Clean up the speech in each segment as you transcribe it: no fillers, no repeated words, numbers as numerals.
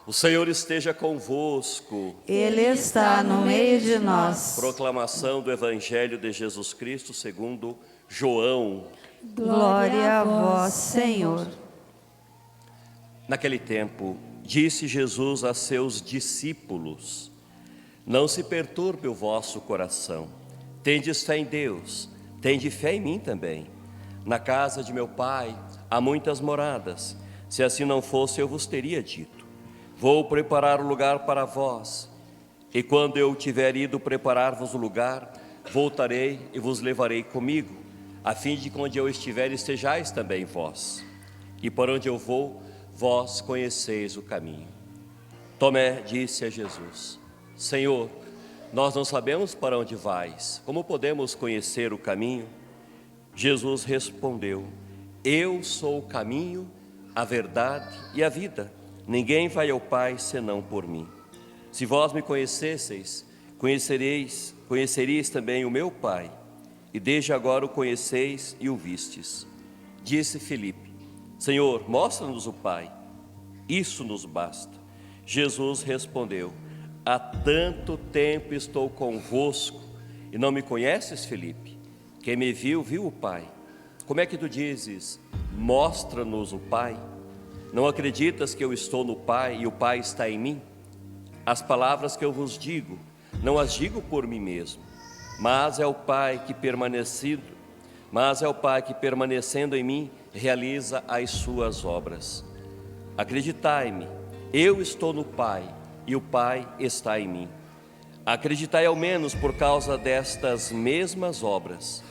O Senhor esteja convosco. Ele está no meio de nós. Proclamação do Evangelho de Jesus Cristo segundo João. Glória a vós, Senhor. Naquele tempo, disse Jesus a seus discípulos: Não se perturbe o vosso coração. Tendes fé em Deus, tende fé em mim também. Na casa de meu Pai há muitas moradas. Se assim não fosse, eu vos teria dito: Vou preparar o lugar para vós. E quando eu tiver ido preparar-vos o lugar, voltarei e vos levarei comigo, a fim de que onde eu estiver estejais também vós. E por onde eu vou, vós conheceis o caminho. Tomé disse a Jesus: Senhor, nós não sabemos para onde vais. Como podemos conhecer o caminho? Jesus respondeu: Eu sou o caminho, a verdade e a vida. Ninguém vai ao Pai senão por mim. Se vós me conhecesseis, conheceríeis também o meu Pai. E desde agora o conheceis e o vistes. Disse Filipe: Senhor, mostra-nos o Pai. Isso nos basta. Jesus respondeu: Há tanto tempo estou convosco e não me conheces, Filipe? Quem me viu, viu o Pai. Como é que tu dizes: mostra-nos o Pai? Não acreditas que eu estou no Pai e o Pai está em mim? As palavras que eu vos digo, não as digo por mim mesmo, mas é o Pai que permanecendo em mim realiza as suas obras. Acreditai-me, eu estou no Pai e o Pai está em mim. Acreditai ao menos por causa destas mesmas obras.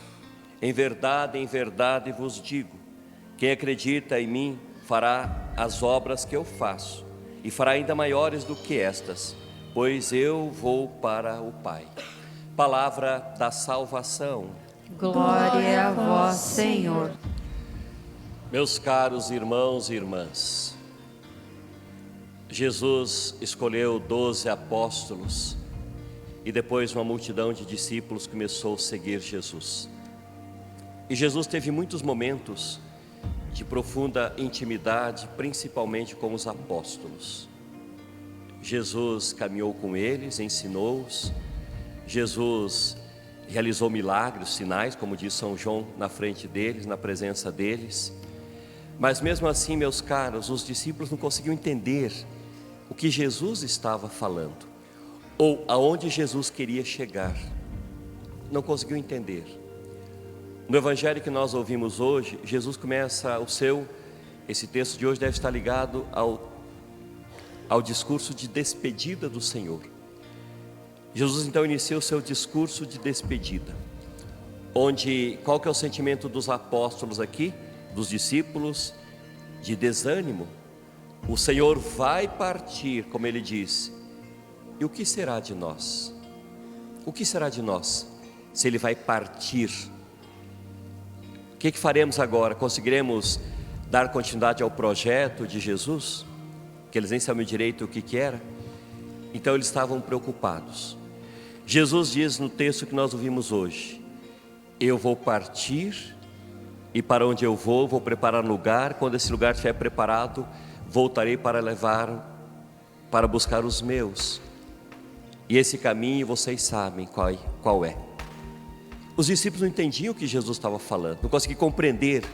Em verdade vos digo: quem acredita em mim fará as obras que eu faço, e fará ainda maiores do que estas, pois eu vou para o Pai. Palavra da salvação. Glória a vós, Senhor. Meus caros irmãos e irmãs, Jesus escolheu 12 apóstolos e depois uma multidão de discípulos começou a seguir Jesus. E Jesus teve muitos momentos de profunda intimidade, principalmente com os apóstolos. Jesus caminhou com eles, ensinou-os. Jesus realizou milagres, sinais, como diz São João, na frente deles, na presença deles. Mas mesmo assim, meus caros, os discípulos não conseguiam entender o que Jesus estava falando, ou aonde Jesus queria chegar. Não conseguiu entender. No Evangelho que nós ouvimos hoje, Jesus começa esse texto de hoje deve estar ligado ao discurso de despedida do Senhor. Jesus então inicia o seu discurso de despedida, qual que é o sentimento dos apóstolos aqui, dos discípulos? De desânimo. O Senhor vai partir, como ele disse, e o que será de nós? O que será de nós se ele vai partir? O que faremos agora? Conseguiremos dar continuidade ao projeto de Jesus? Que eles nem sabiam direito o que era. Então eles estavam preocupados. Jesus diz no texto que nós ouvimos hoje: eu vou partir, e para onde eu vou preparar lugar. Quando esse lugar estiver preparado, voltarei para buscar os meus. E esse caminho vocês sabem qual é. Os discípulos não entendiam o que Jesus estava falando, não conseguiam compreender.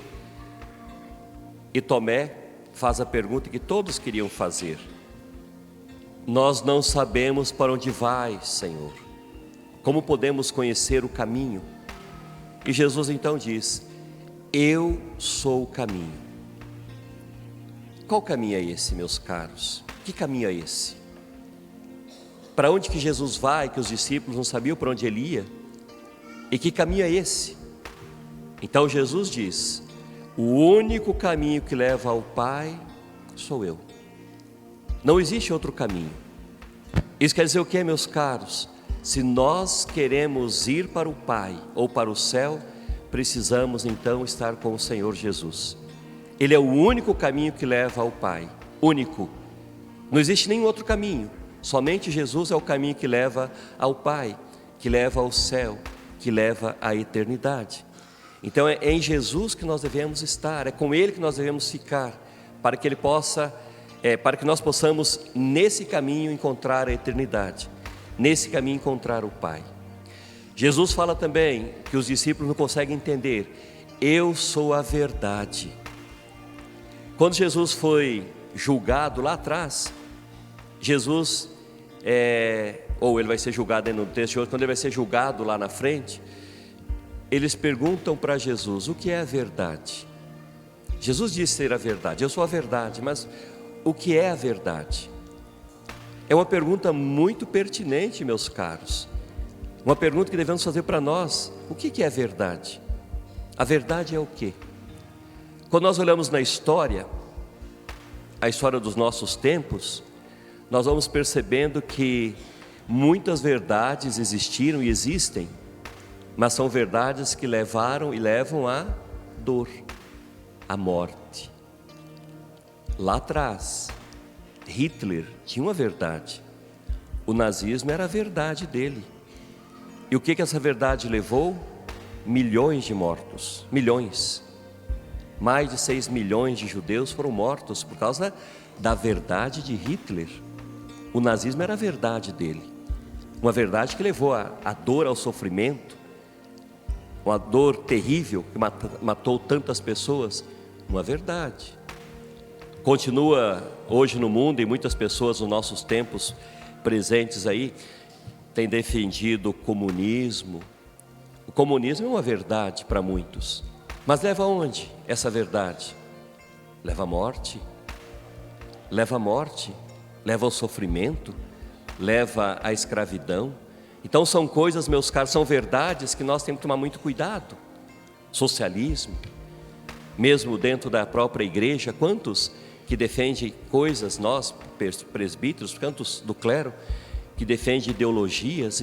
E Tomé faz a pergunta que todos queriam fazer: nós não sabemos para onde vai, Senhor. Como podemos conhecer o caminho? E Jesus então diz: eu sou o caminho. Qual caminho é esse, meus caros? Que caminho é esse? Para onde que Jesus vai, que os discípulos não sabiam para onde ele ia? E que caminho é esse? Então Jesus diz: o único caminho que leva ao Pai sou eu. Não existe outro caminho. Isso quer dizer o que, meus caros? Se nós queremos ir para o Pai ou para o céu, precisamos então estar com o Senhor Jesus. Ele é o único caminho que leva ao Pai. Único. Não existe nenhum outro caminho. Somente Jesus é o caminho que leva ao Pai, que leva ao céu, que leva à eternidade. Então é em Jesus que nós devemos estar, é com Ele que nós devemos ficar, para que Ele possa para que nós possamos nesse caminho encontrar a eternidade, nesse caminho encontrar o Pai. Jesus fala também que os discípulos não conseguem entender: eu sou a verdade. Quando Jesus foi julgado lá atrás, Jesus, ou ele vai ser julgado no texto de hoje, quando ele vai ser julgado lá na frente, eles perguntam para Jesus: o que é a verdade? Jesus disse ser a verdade, eu sou a verdade, mas o que é a verdade? É uma pergunta muito pertinente, meus caros. Uma pergunta que devemos fazer para nós: o que é a verdade? A verdade é o quê? Quando nós olhamos na história, a história dos nossos tempos, nós vamos percebendo que muitas verdades existiram e existem, mas são verdades que levaram e levam à dor, à morte. Lá atrás, Hitler tinha uma verdade: o nazismo era a verdade dele. E o que essa verdade levou? Milhões de mortos, milhões. Mais de 6 milhões de judeus foram mortos por causa da verdade de Hitler. O nazismo era a verdade dele, uma verdade que levou a dor, ao sofrimento, uma dor terrível que matou tantas pessoas, uma verdade. Continua hoje no mundo, e muitas pessoas nos nossos tempos presentes aí têm defendido o comunismo. O comunismo é uma verdade para muitos, mas leva aonde essa verdade? Leva à morte, leva à morte, leva ao sofrimento, leva à escravidão. Então são coisas, meus caros, são verdades que nós temos que tomar muito cuidado. Socialismo, mesmo dentro da própria igreja, quantos que defendem coisas, nós presbíteros, quantos do clero, que defendem ideologias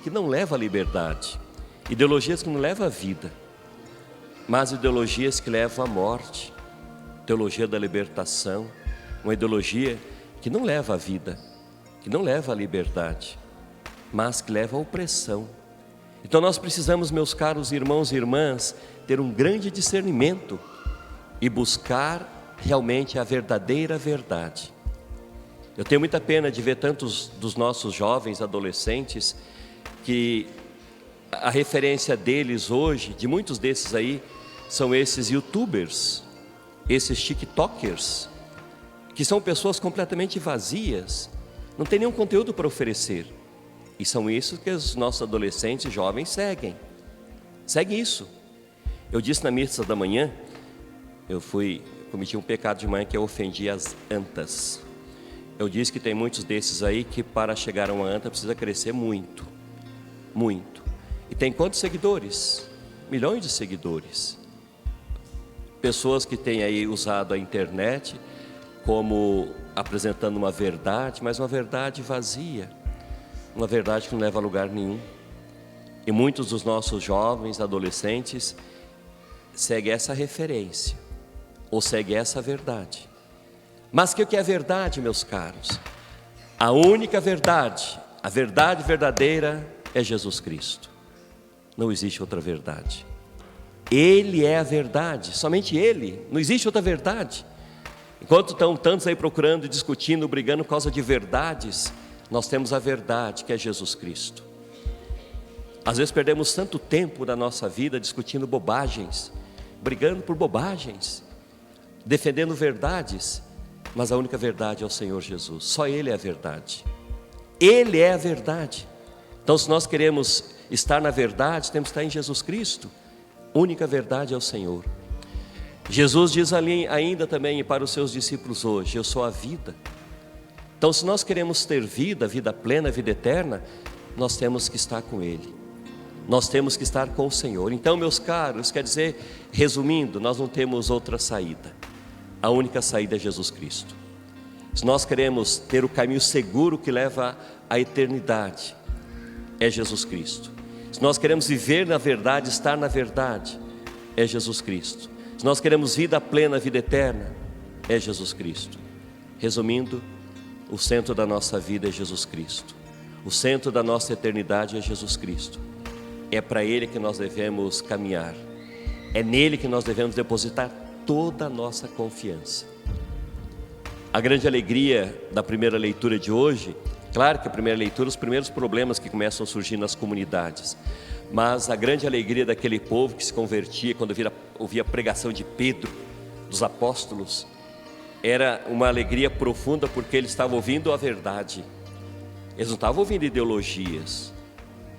que não levam à liberdade, ideologias que não levam à vida, mas ideologias que levam à morte. Teologia da libertação, uma ideologia que não leva à vida, que não leva à liberdade, mas que leva à opressão. Então nós precisamos, meus caros irmãos e irmãs, ter um grande discernimento e buscar realmente a verdadeira verdade. Eu tenho muita pena de ver tantos dos nossos jovens, adolescentes, que a referência deles hoje, de muitos desses aí, são esses youtubers, esses tiktokers, que são pessoas completamente vazias, não tem nenhum conteúdo para oferecer. E são isso que os nossos adolescentes e jovens seguem isso. Eu disse na missa da manhã, cometi um pecado de manhã, que eu ofendi as antas. Eu disse que tem muitos desses aí que para chegar a uma anta precisa crescer muito, muito. E tem quantos seguidores? Milhões de seguidores. Pessoas que têm aí usado a internet como apresentando uma verdade, mas uma verdade vazia, uma verdade que não leva a lugar nenhum. E muitos dos nossos jovens, adolescentes, seguem essa referência, ou seguem essa verdade. Mas o que é a verdade, meus caros? A única verdade, a verdade verdadeira é Jesus Cristo. Não existe outra verdade. Ele é a verdade, somente Ele, não existe outra verdade. Enquanto estão tantos aí procurando, discutindo, brigando por causa de verdades, nós temos a verdade, que é Jesus Cristo. Às vezes perdemos tanto tempo da nossa vida discutindo bobagens, brigando por bobagens, defendendo verdades, mas a única verdade é o Senhor Jesus. Só Ele é a verdade. Ele é a verdade. Então, se nós queremos estar na verdade, temos que estar em Jesus Cristo. A única verdade é o Senhor. Jesus diz ali ainda também para os seus discípulos hoje: eu sou a vida. Então, se nós queremos ter vida, vida plena, vida eterna, nós temos que estar com Ele. Nós temos que estar com o Senhor. Então, meus caros, quer dizer, resumindo, nós não temos outra saída. A única saída é Jesus Cristo. Se nós queremos ter o caminho seguro que leva à eternidade, é Jesus Cristo. Se nós queremos viver na verdade, estar na verdade, é Jesus Cristo. Se nós queremos vida plena, vida eterna, é Jesus Cristo. Resumindo, o centro da nossa vida é Jesus Cristo. O centro da nossa eternidade é Jesus Cristo. É para Ele que nós devemos caminhar. É nele que nós devemos depositar toda a nossa confiança. A grande alegria da primeira leitura de hoje, claro que a primeira leitura, os primeiros problemas que começam a surgir nas comunidades, mas a grande alegria daquele povo que se convertia quando ouvia a pregação de Pedro, dos apóstolos, era uma alegria profunda, porque eles estavam ouvindo a verdade. Eles não estavam ouvindo ideologias,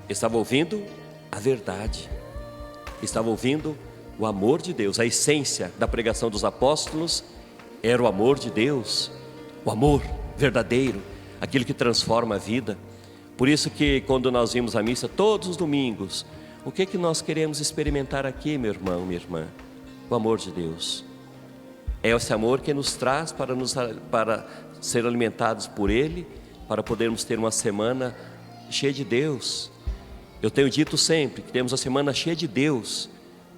eles estavam ouvindo a verdade, estavam ouvindo o amor de Deus. A essência da pregação dos apóstolos era o amor de Deus, o amor verdadeiro, aquilo que transforma a vida. Por isso que quando nós vimos a missa todos os domingos, o que nós queremos experimentar aqui, meu irmão, minha irmã? O amor de Deus. É esse amor que nos traz para ser alimentados por Ele, para podermos ter uma semana cheia de Deus. Eu tenho dito sempre que temos a semana cheia de Deus,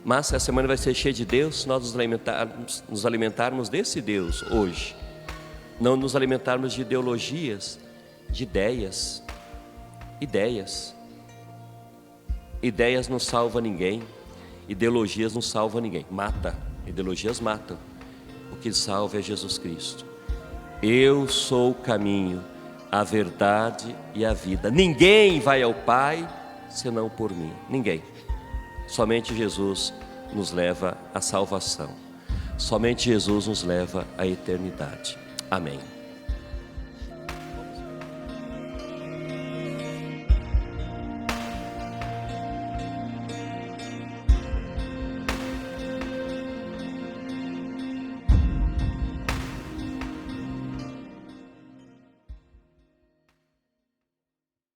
mas a semana vai ser cheia de Deus se nós nos alimentarmos desse Deus hoje. Não nos alimentarmos de ideologias, de ideias. Ideias não salvam ninguém, ideologias não salvam ninguém, ideologias matam. O que salva é Jesus Cristo. Eu sou o caminho, a verdade e a vida. Ninguém vai ao Pai senão por mim. Ninguém. Somente Jesus nos leva à salvação. Somente Jesus nos leva à eternidade. Amém.